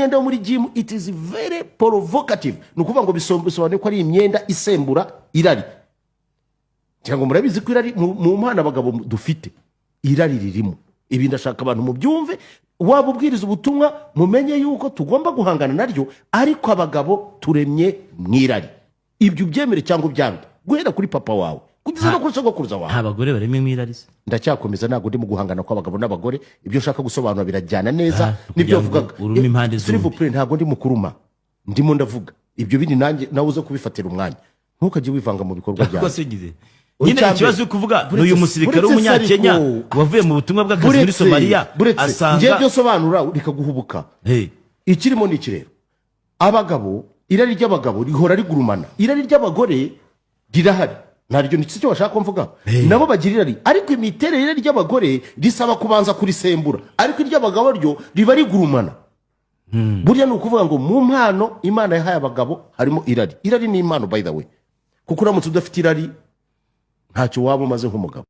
imyenda yo muri gym it is very provocative, nukuvuga ngo bisobanuye ko ari imyenda isembura irari. Cyangwa murabizi ko irari mu mpana abagabo dufite irari ririmo. Ibi ndashaka abantu mu byumve, waba ubwiriza ubutumwa mumenye yuko tugomba guhangana naryo, ariko abagabo turemye mwirari. Ibyo byemere cyangwa byanga guhera kuri papa wawe kugeza no kuri sogokuruza wawe. Abagore baremye mwirari se? Ndacyakomeza nago ndi mu guhangana kw'abagabo n'abagore, ibyo nshaka gusobanura birajyana neza nibyo vugaga. Urumi impande zombi. Ntago ndi mukuruma, ndimo ndavuga ibyo bindi nanjye nawe uze kubifatira umwanya, ntukajye wivanga mu bikorwa byawe. Nyine ikibazo kuvuga n'uyu musirikare w'umunyakenya wavuye mu butumwa bw'akazi muri Somalia asanga ngiye byo sobanura bikaguhubuka. Ikirimo ni ikirero, abagabo irari ry'abagabo rihora rigurumana, irari ry'abagore rirahari, naryo ni cyo washaka kumvuga. Nabo bagira irari, ariko imiterere irari ry'abagore risaba kubanza kurisembura, ariko iry'abagabo ryo riba rigurumana. Burya ni ukuvuga ngo mu mpano Imana yahaye abagabo harimo irari. Irari ni impano by the way, kuko uramutse udafite irari ntacyo waba umaze nk'umugabo.